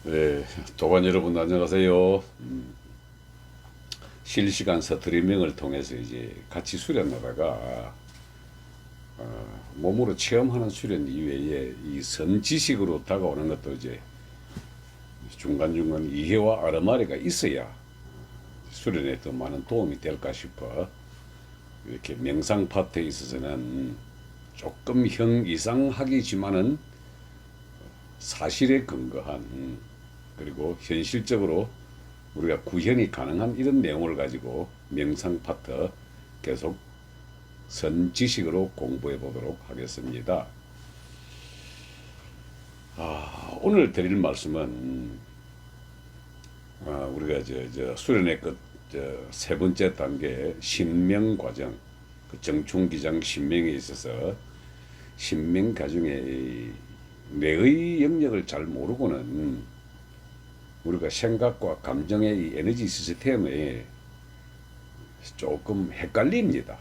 네, 도관 여러분 안녕하세요. 실시간 스트리밍을 통해서 이제 같이 수련하다가 몸으로 체험하는 수련 이외에 이 선지식으로 다가오는 것도 이제 중간중간 이해와 아르마리가 있어야 수련에 더 많은 도움이 될까 싶어 이렇게 명상 파트에 있어서는 조금 형 이상하기지만은 사실에 근거한 그리고 현실적으로 우리가 구현이 가능한 이런 내용을 가지고 명상 파트 계속 선지식으로 공부해 보도록 하겠습니다. 오늘 드릴 말씀은 우리가 저 수련의 세 번째 단계 신명 과정, 그 정충기장 신명에 있어서 신명 과정에 뇌의 영역을 잘 모르고는 우리가 생각과 감정의 이 에너지 시스템에 조금 헷갈립니다.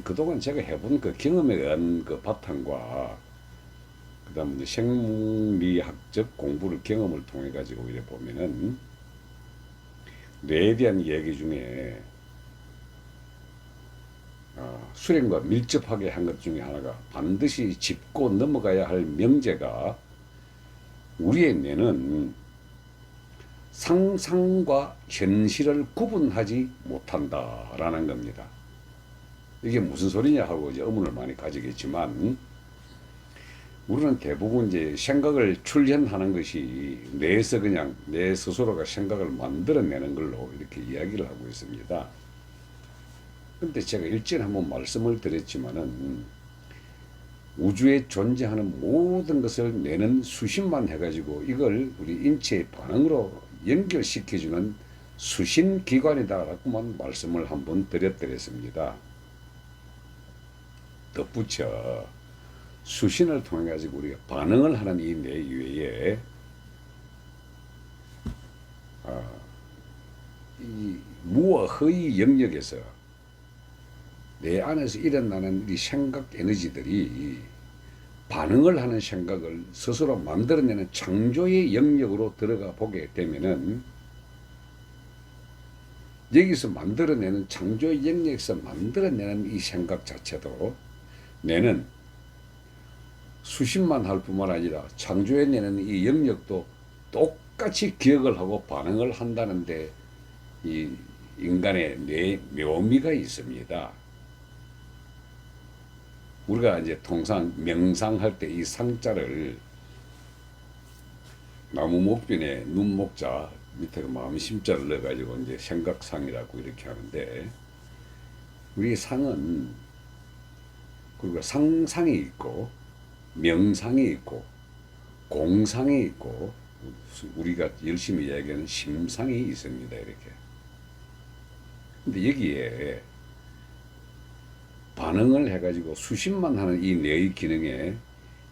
그동안 제가 해본 그 경험에 의한 그 바탕과 그다음 생리학적 공부를 경험을 통해 가지고 이래 보면은 뇌에 대한 얘기 중에 수련과 밀접하게 한 것 중에 하나가 반드시 짚고 넘어가야 할 명제가 우리의 뇌는 상상과 현실을 구분하지 못한다라는 겁니다. 이게 무슨 소리냐 하고 이제 의문을 많이 가지겠지만 우리는 대부분 이제 생각을 출현하는 것이 뇌에서 그냥 내 스스로가 생각을 만들어내는 걸로 이렇게 이야기를 하고 있습니다. 근데 제가 일전에 한번 말씀을 드렸지만은 우주에 존재하는 모든 것을 뇌는 수신만 해가지고 이걸 우리 인체의 반응으로 연결시켜주는 수신기관이다라고만 말씀을 한번 드렸습니다. 덧붙여 수신을 통해 가지고 우리가 반응을 하는 이 뇌 이외에 이 무와 허의 영역에서 내 안에서 일어나는 이 생각 에너지들이 반응을 하는 생각을 스스로 만들어내는 창조의 영역으로 들어가 보게 되면은 여기서 만들어내는 창조의 영역에서 만들어내는 이 생각 자체도 뇌는 수십만 할 뿐만 아니라 창조해내는 이 영역도 똑같이 기억을 하고 반응을 한다는데 이 인간의 뇌 묘미가 있습니다. 우리가 이제 통상 명상할 때 이 상자를 나무 목변에 눈목자 밑에 마음 심자를 넣어가지고 이제 생각상이라고 이렇게 하는데 우리 상은 그리고 상상이 있고 명상이 있고 공상이 있고 우리가 열심히 이야기하는 심상이 있습니다. 이렇게. 근데 여기에 반응을 해가지고 수십만 하는 이 뇌의 기능에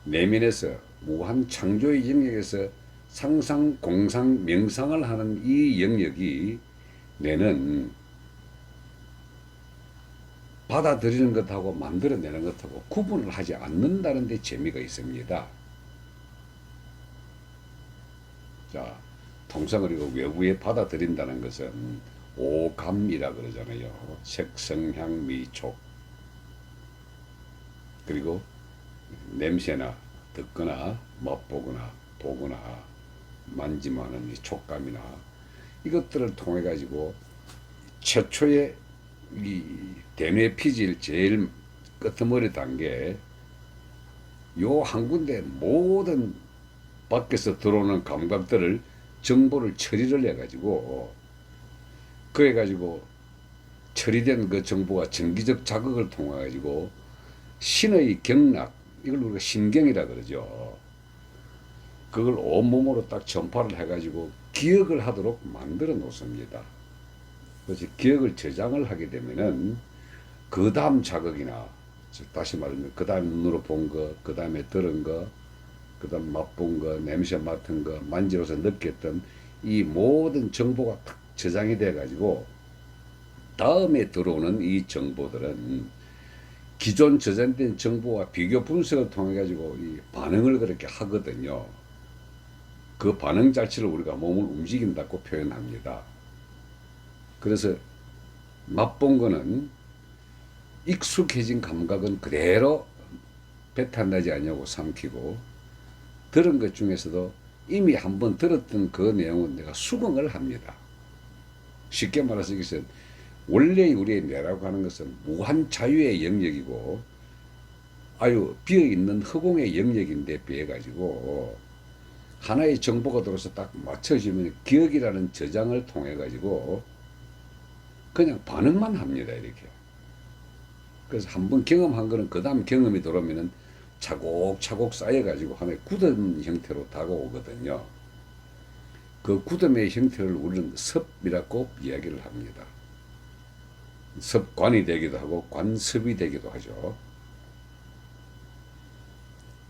내면에서 무한 창조의 영역에서 상상, 공상, 명상을 하는 이 영역이 뇌는 받아들이는 것하고 만들어내는 것하고 구분을 하지 않는다는 데 재미가 있습니다. 자, 통상 그리고 외부에 받아들인다는 것은 오감이라 그러잖아요. 색성향 미촉. 그리고 냄새나 듣거나 맛보거나 보거나 만지만한 이 촉감이나 이것들을 통해 가지고 최초의 이 대뇌 피질 제일 끄트머리 단계 요 한 군데 모든 밖에서 들어오는 감각들을 정보를 처리를 해가지고 그래가지고 처리된 그 정보가 전기적 자극을 통해 가지고 신의 경락 이걸 우리가 신경이라 그러죠. 그걸 온몸으로 딱 전파를 해가지고 기억을 하도록 만들어 놓습니다. 그래서 기억을 저장을 하게 되면은 그 다음 자극이나 다시 말하면 그 다음 눈으로 본 거, 그 다음에 들은 거, 그 다음 맛본 거, 냄새 맡은 거, 만지면서 느꼈던 이 모든 정보가 딱 저장이 돼가지고 다음에 들어오는 이 정보들은 기존 저장된 정보와 비교 분석을 통해 가지고 이 반응을 그렇게 하거든요. 그 반응 자체를 우리가 몸을 움직인다고 표현합니다. 그래서 맛본 거는 익숙해진 감각은 그대로 배탄나지 않냐고 삼키고, 들은 것 중에서도 이미 한번 들었던 그 내용은 내가 수긍을 합니다. 쉽게 말해서 이것은 원래 우리의 뇌라고 하는 것은 무한 자유의 영역이고 아유 비어있는 허공의 영역인데 비해 가지고 하나의 정보가 들어서 딱 맞춰지면 기억이라는 저장을 통해 가지고 그냥 반응만 합니다. 이렇게. 그래서 한번 경험한 거는 그 다음 경험이 들어오면은 차곡차곡 쌓여가지고 하나의 굳은 형태로 다가오거든요. 그 굳음의 형태를 우리는 섭이라고 이야기를 합니다. 섭관이 되기도 하고 관습이 되기도 하죠.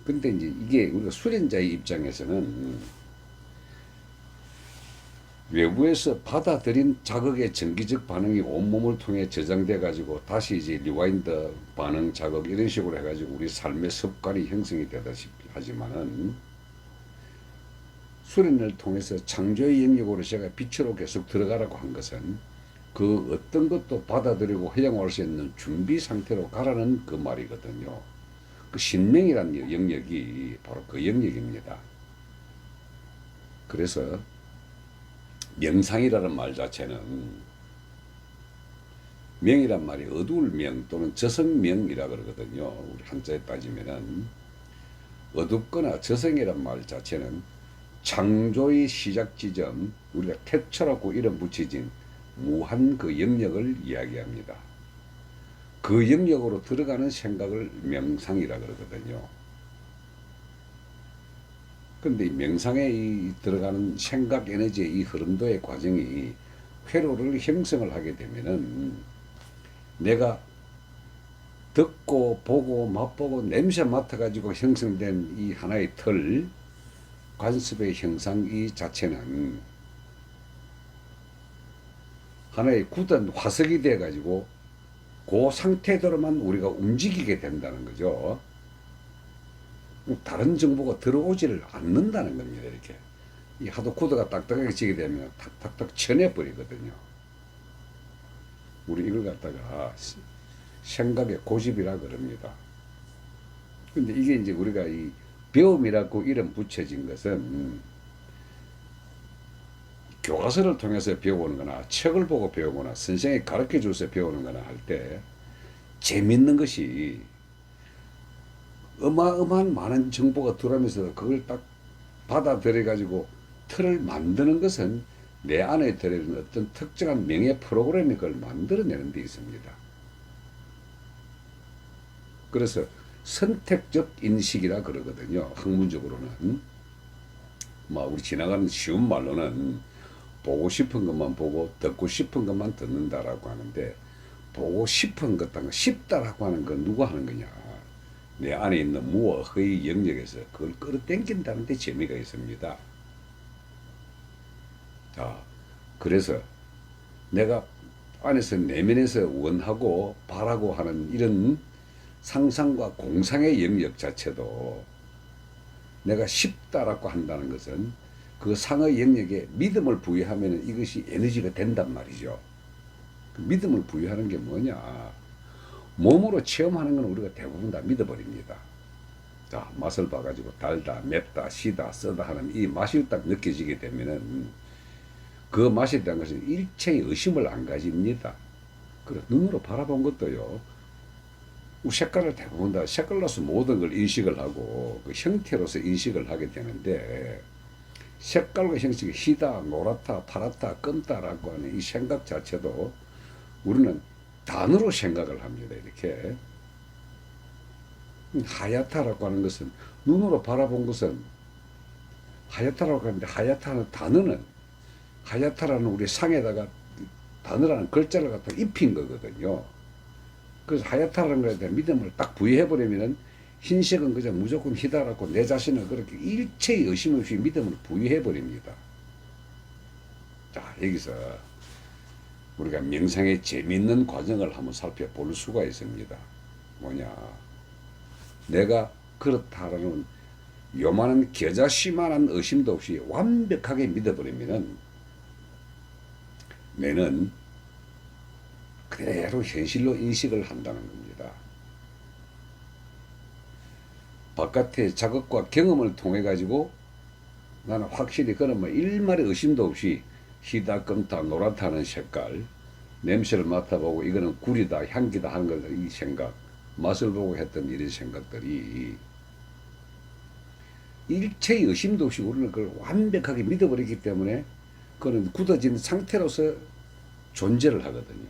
근데 이제 이게 우리가 수련자의 입장에서는 외부에서 받아들인 자극의 전기적 반응이 온몸을 통해 저장돼 가지고 다시 이제 리와인드 반응 자극 이런 식으로 해가지고 우리 삶의 습관이 형성이 되다시피 하지만은 수련을 통해서 창조의 영역으로 제가 빛으로 계속 들어가라고 한 것은 그 어떤 것도 받아들이고 허용할 수 있는 준비 상태로 가라는 그 말이거든요. 그 신명이라는 영역이 바로 그 영역입니다. 그래서 명상이라는 말 자체는 명이란 말이 어두울 명 또는 저성명이라 그러거든요. 우리 한자에 따지면은 어둡거나 저성이란 말 자체는 창조의 시작 지점, 우리가 태초라고 이름 붙여진 무한 그 영역을 이야기합니다. 그 영역으로 들어가는 생각을 명상이라 그러거든요. 근데 이 명상에 들어가는 생각 에너지의 이 흐름도의 과정이 회로를 형성을 하게 되면은 내가 듣고 보고 맛보고 냄새 맡아가지고 형성된 이 하나의 틀, 관습의 형상 이 자체는 하나의 굳은 화석이 돼가지고 그 상태대로만 우리가 움직이게 된다는 거죠. 다른 정보가 들어오지를 않는다는 겁니다. 이렇게 이 하도 구도가 딱딱하게 지게 되면 탁탁탁 쳐내버리거든요. 우리 이걸 갖다가 생각의 고집이라 그럽니다. 근데 이게 이제 우리가 이 배움이라고 이름 붙여진 것은 교과서를 통해서 배우는 거나 책을 보고 배우거나 선생이 가르쳐 줘서 배우는 거나 할 때 재밌는 것이 어마어마한 많은 정보가 들어오면서 그걸 딱 받아들여 가지고 틀을 만드는 것은 내 안에 들어있는 어떤 특정한 명예 프로그램이 그걸 만들어내는 데 있습니다. 그래서 선택적 인식이라 그러거든요. 학문적으로는. 우리 지나가는 쉬운 말로는 보고 싶은 것만 보고 듣고 싶은 것만 듣는다라고 하는데, 보고 싶은 것, 싶다라고 하는 건 누가 하는 거냐? 내 안에 있는 무와 허의 영역에서 그걸 끌어당긴다는 데 재미가 있습니다. 자, 그래서 내가 안에서 내면에서 원하고 바라고 하는 이런 상상과 공상의 영역 자체도 내가 쉽다라고 한다는 것은 그 상의 영역에 믿음을 부여하면 이것이 에너지가 된단 말이죠. 그 믿음을 부여하는 게 뭐냐? 몸으로 체험하는 건 우리가 대부분 다 믿어버립니다. 자, 맛을 봐가지고 달다, 맵다, 시다, 쓰다 하는 이 맛이 딱 느껴지게 되면은 그 맛에 대한 것은 일체의 의심을 안 가집니다. 그래, 눈으로 바라본 것도요, 색깔을 대부분 다 색깔로서 모든 걸 인식을 하고 그 형태로서 인식을 하게 되는데, 색깔과 형식이 희다, 노랗다, 파랗다, 검다라고 하는 이 생각 자체도 우리는 단어로 생각을 합니다. 이렇게 하얗다라고 하는 것은 눈으로 바라본 것은 하얗다라고 하는데, 하얗다는 단어는 하얗다라는 우리 상에다가 단어라는 글자를 갖다 입힌 거거든요. 그래서 하얗다라는 것에 대한 믿음을 딱 부여해버리면은 흰색은 그냥 무조건 희다라고 내 자신을 그렇게 일체의 의심 없이 믿음을 부여해버립니다. 자, 여기서 우리가 명상의 재미있는 과정을 한번 살펴볼 수가 있습니다. 뭐냐? 내가 그렇다라는 요만한 겨자씨만한 의심도 없이 완벽하게 믿어버리면은 뇌는 그대로 현실로 인식을 한다는 겁니다. 바깥의 자극과 경험을 통해 가지고 나는 확실히 그런 뭐 일말의 의심도 없이 희다, 검다, 노랗다 하는 색깔, 냄새를 맡아보고 이거는 굴이다, 향기다 하는 걸 이 생각, 맛을 보고 했던 이런 생각들이 일체의 의심도 없이 우리는 그걸 완벽하게 믿어버리기 때문에 그는 굳어진 상태로서 존재를 하거든요.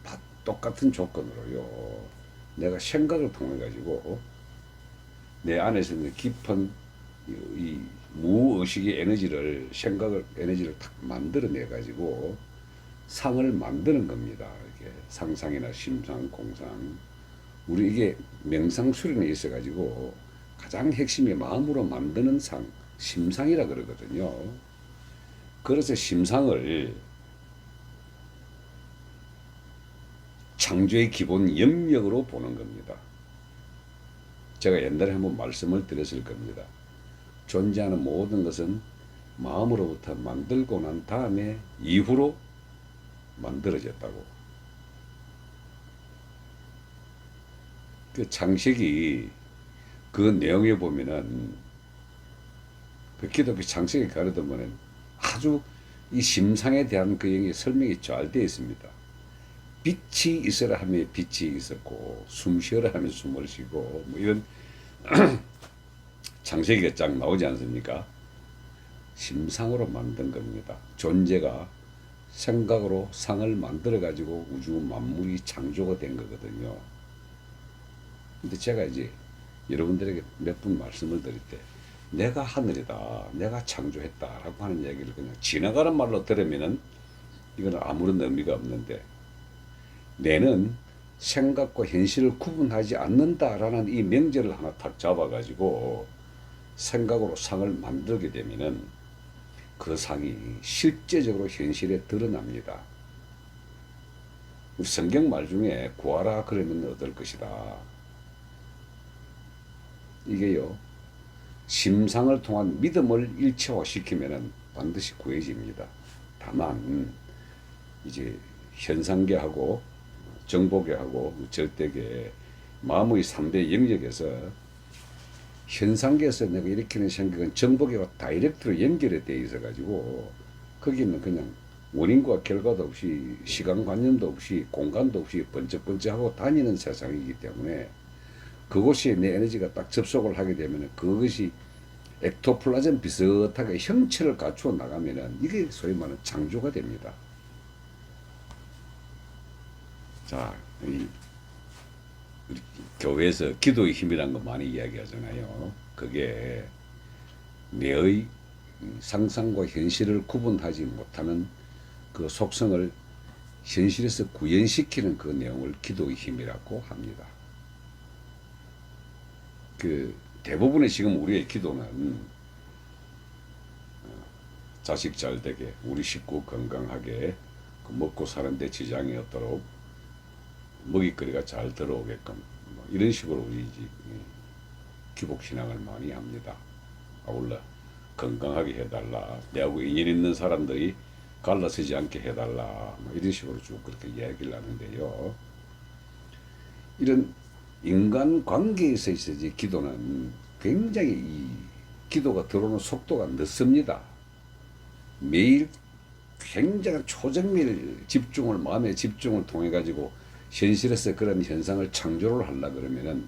다 똑같은 조건으로요. 내가 생각을 통해 가지고 내 안에서 있는 깊은 이 무의식의 에너지를 생각을 에너지를 탁 만들어내 가지고 상을 만드는 겁니다. 이렇게 상상이나 심상, 공상. 우리 이게 명상 수련에 있어 가지고 가장 핵심이 마음으로 만드는 상, 심상이라 그러거든요. 그래서 심상을 창조의 기본 영역으로 보는 겁니다. 제가 옛날에 한번 말씀을 드렸을 겁니다. 존재하는 모든 것은 마음으로부터 만들고 난 다음에 이후로 만들어졌다고. 그 창세기 그 내용에 보면은 그 기독교 창세기 가르쳐보면 아주 이 심상에 대한 그 영역이 설명이 잘 되어 있습니다. 빛이 있으라 하면 빛이 있었고 숨 쉬어라 하면 숨을 쉬고 뭐 이런 창세기가 쫙 나오지 않습니까? 심상으로 만든 겁니다. 존재가 생각으로 상을 만들어 가지고 우주 만물이 창조가 된 거거든요. 근데 제가 이제 여러분들에게 몇 분 말씀을 드릴 때 내가 하늘이다, 내가 창조했다라고 하는 얘기를 그냥 지나가는 말로 들으면은 이거는 아무런 의미가 없는데, 뇌는 생각과 현실을 구분하지 않는다라는 이 명제를 하나 탁 잡아가지고 생각으로 상을 만들게 되면은 그 상이 실제적으로 현실에 드러납니다. 우리 성경 말 중에 구하라 그러면 얻을 것이다. 이게요, 심상을 통한 믿음을 일체화시키면은 반드시 구해집니다. 다만 이제 현상계하고 정보계하고 절대계, 마음의 3대 영역에서 현상계에서 내가 일으키는 생각은 정보계와 다이렉트로 연결이 되어 있어 가지고 거기는 그냥 원인과 결과도 없이 시간관념도 없이 공간도 없이 번쩍번쩍하고 다니는 세상이기 때문에 그곳에 내 에너지가 딱 접속을 하게 되면 그것이 엑토플라즘 비슷하게 형체를 갖추어 나가면은 이게 소위 말하는 창조가 됩니다. 자, 우리 교회에서 기도의 힘이라는 거 많이 이야기하잖아요. 그게 내의 상상과 현실을 구분하지 못하는 그 속성을 현실에서 구현시키는 그 내용을 기도의 힘이라고 합니다. 그 대부분의 지금 우리의 기도는 자식 잘 되게, 우리 식구 건강하게, 먹고 사는데 지장이 없도록, 먹잇거리가 잘 들어오게끔, 뭐 이런 식으로 우리 기복신앙을 많이 합니다. 아울러 건강하게 해달라, 내하고 인연 있는 사람들이 갈라서지 않게 해달라, 뭐 이런 식으로 쭉 그렇게 이야기를 하는데요. 이런 인간 관계에서 있어야지 기도는 굉장히 이 기도가 들어오는 속도가 늦습니다. 매일 굉장한 초정밀 집중을, 마음의 집중을 통해 가지고 현실에서 그런 현상을 창조를 하려 그러면은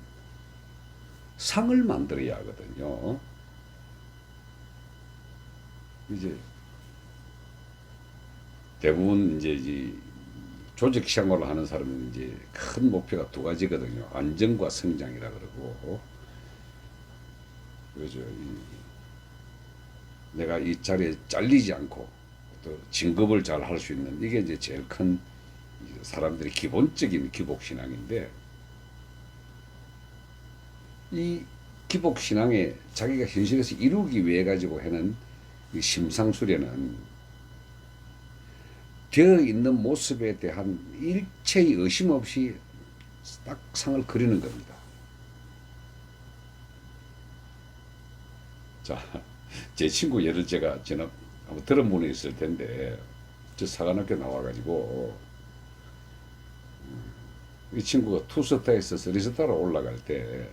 상을 만들어야 하거든요. 이제 대부분 이제 조직 생활을 하는 사람은 이제 큰 목표가 두 가지거든요. 안정과 성장이라 그러고, 그죠. 내가 이 자리에 잘리지 않고 또 진급을 잘 할 수 있는, 이게 이제 제일 큰 사람들의 기본적인 기복신앙인데, 이 기복신앙에 자기가 현실에서 이루기 위해 가지고 하는 이 심상수련은 되어 있는 모습에 대한 일체의 의심 없이 딱 상을 그리는 겁니다. 자, 제 친구 예를 제가 전화 한번 들은 분이 있을 텐데, 저 사관학교 나와가지고 이 친구가 투스타에서 쓰리스타로 올라갈 때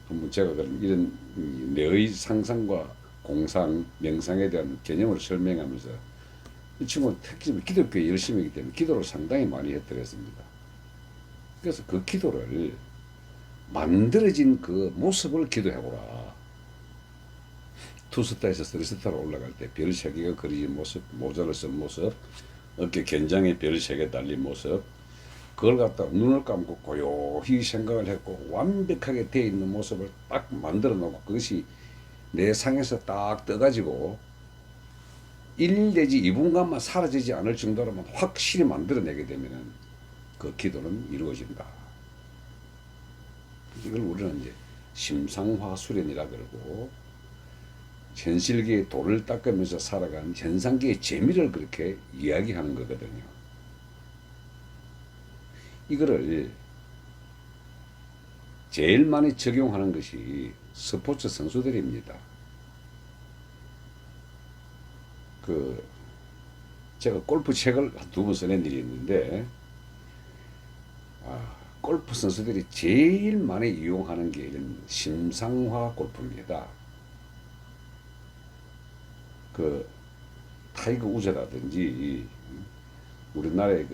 한번 제가 그런 이런 내의 상상과 공상, 명상에 대한 개념을 설명하면서 이 친구는 특히 기독교에 열심히 하기 때문에 기도를 상당히 많이 했더랬습니다. 그래서 그 기도를 만들어진 그 모습을 기도해보라. 투스타에서 쓰리스타로 올라갈 때 별 3개가 그려진 모습, 모자를 쓴 모습, 어깨 견장에 별 3개 달린 모습, 그걸 갖다 눈을 감고 고요히 생각을 했고 완벽하게 되어 있는 모습을 딱 만들어 놓고 그것이 내 상에서 딱 떠가지고 1 내지 2분간만 사라지지 않을 정도로만 확실히 만들어내게 되면은 그 기도는 이루어진다. 이걸 우리는 이제 심상화 수련이라 그러고, 현실계의 돌을 닦으면서 살아가는 현상계의 재미를 그렇게 이야기하는 거거든요. 이거를 제일 많이 적용하는 것이 스포츠 선수들입니다. 제가 골프 책을 2번 써낸 일이 있는데, 골프 선수들이 제일 많이 이용하는 게 이런 심상화 골프입니다. 타이거 우즈라든지 우리나라에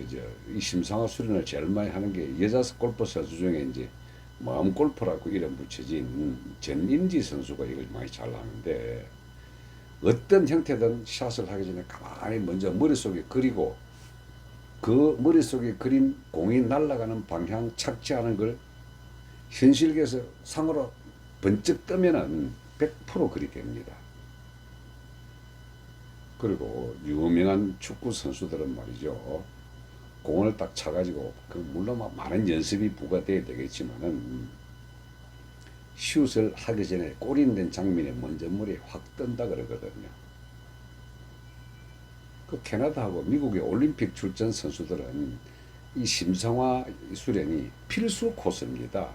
이 심상화 수련을 제일 많이 하는 게 여자 골프 선수 중에 이제 마음 골프라고 이름 붙여진 전인지 선수가 이걸 많이 잘 하는데, 어떤 형태든 샷을 하기 전에 가만히 먼저 머릿속에 그리고 그 머릿속에 그린 공이 날아가는 방향 착지하는 걸 현실계에서 상으로 번쩍 뜨면은 100% 그리 됩니다. 그리고 유명한 축구 선수들은 말이죠, 공을 딱 차가지고, 물론 많은 연습이 부과돼야 되겠지만은 슛을 하기 전에 골인된 장면에 먼저 머리에 확 뜬다 그러거든요. 캐나다하고 미국의 올림픽 출전 선수들은 이 심상화 수련이 필수 코스입니다.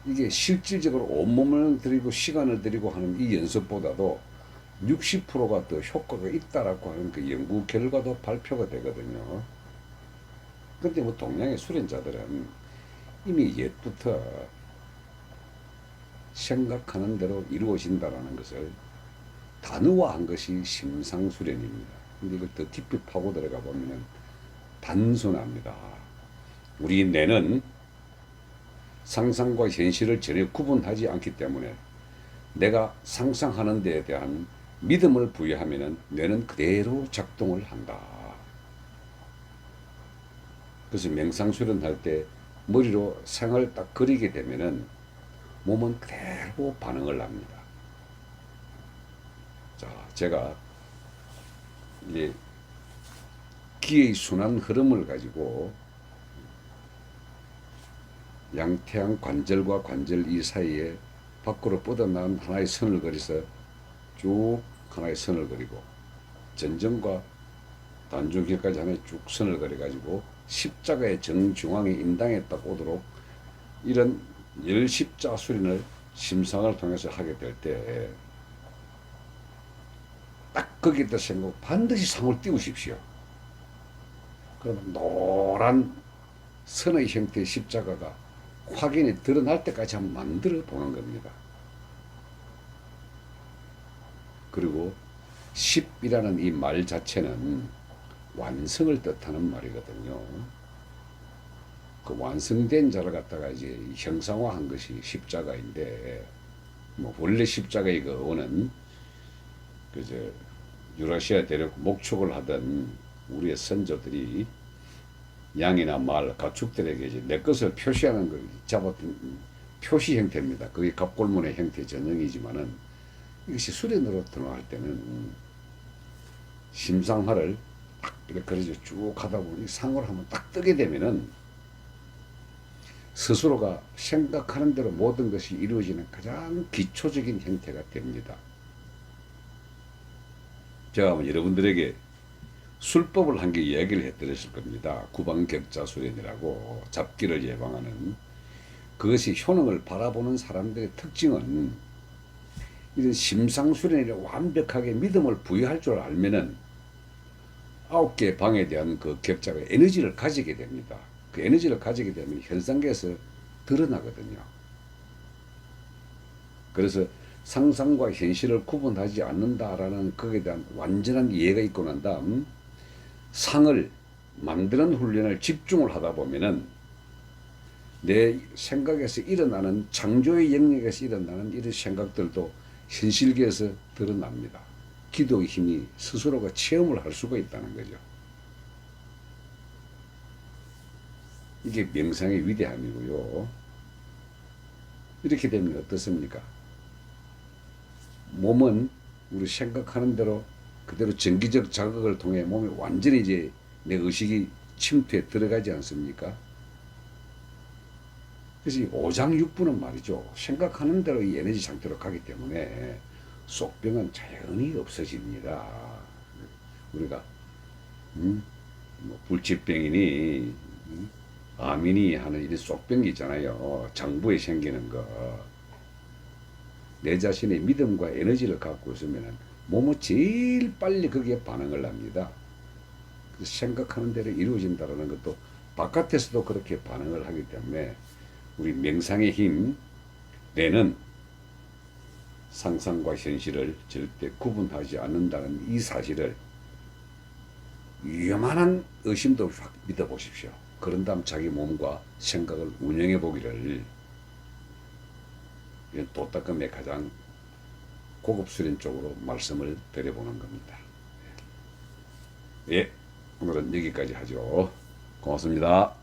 이게 실질적으로 온몸을 들이고 시간을 들이고 하는 이 연습보다도 60%가 더 효과가 있다라고 하는 그 연구 결과도 발표가 되거든요. 근데 동양의 수련자들은 이미 옛부터 생각하는 대로 이루어진다라는 것을 단호화한 것이 심상수련입니다. 근데 이걸 더 깊이 파고 들어가 보면 단순합니다. 우리 뇌는 상상과 현실을 전혀 구분하지 않기 때문에 내가 상상하는 데에 대한 믿음을 부여하면 뇌는 그대로 작동을 한다. 그래서 명상수련 할 때 머리로 생을 딱 그리게 되면은 몸은 그대로 반응을 합니다. 자, 제가 이제 기의 순환 흐름을 가지고 양태양 관절과 관절 이 사이에 밖으로 뻗어나온 하나의 선을 그려서 쭉 하나의 선을 그리고, 전정과 단중기까지 하나의 쭉 선을 그려가지고 십자가의 정중앙에 인당에 딱 오도록 이런 열십자 수련을 심상을 통해서 하게 될 때 딱 거기에다 생각 반드시 상을 띄우십시오. 그러면 노란 선의 형태의 십자가가 확연히 드러날 때까지 한번 만들어 보는 겁니다. 그리고 10이라는 이 말 자체는 완성을 뜻하는 말이거든요. 그 완성된 자를 갖다가 이제 형상화한 것이 십자가인데, 원래 십자가의 그 어원은 유라시아 대륙 목축을 하던 우리의 선조들이 양이나 말, 가축들에게 이제 내 것을 표시하는 걸 잡았던 표시 형태입니다. 그게 갑골문의 형태 전형이지만은 이것이 수련으로 들어갈 때는 심상화를 딱 이렇게 쭉 하다 보니 상을 한번 딱 뜨게 되면은 스스로가 생각하는 대로 모든 것이 이루어지는 가장 기초적인 형태가 됩니다. 제가 여러분들에게 술법을 한 개 이야기를 해드렸을 겁니다. 구방격자수련이라고 잡기를 예방하는. 그것이 효능을 바라보는 사람들의 특징은 이런 심상수련에 완벽하게 믿음을 부여할 줄 알면은 9개의 방에 대한 그 격자가 에너지를 가지게 됩니다. 그 에너지를 가지게 되면 현상계에서 드러나거든요. 그래서 상상과 현실을 구분하지 않는다라는 거기에 대한 완전한 이해가 있고 난 다음 상을 만드는 훈련을 집중을 하다 보면은 내 생각에서 일어나는 창조의 영역에서 일어나는 이런 생각들도 현실계에서 드러납니다. 기도의 힘이 스스로가 체험을 할 수가 있다는 거죠. 이게 명상의 위대함이고요. 이렇게 되면 어떻습니까? 몸은 우리 생각하는 대로 그대로 정기적 자극을 통해 몸에 완전히 이제 내 의식이 침투해 들어가지 않습니까? 그래서 이 오장육부는 말이죠. 생각하는 대로 이 에너지 상태로 가기 때문에 속병은 자연히 없어집니다. 우리가 뭐 불치병이니 아민이 하는 이런 속병이 있잖아요. 장부에 생기는 거. 내 자신의 믿음과 에너지를 갖고 있으면 몸은 제일 빨리 거기에 반응을 합니다. 생각하는 대로 이루어진다는 것도 바깥에서도 그렇게 반응을 하기 때문에 우리 명상의 힘, 뇌는 상상과 현실을 절대 구분하지 않는다는 이 사실을 위험한 의심도 없이 확 믿어보십시오. 그런 다음 자기 몸과 생각을 운영해 보기를, 이건 도닦음의 가장 고급 수련 쪽으로 말씀을 드려보는 겁니다. 예, 오늘은 여기까지 하죠. 고맙습니다.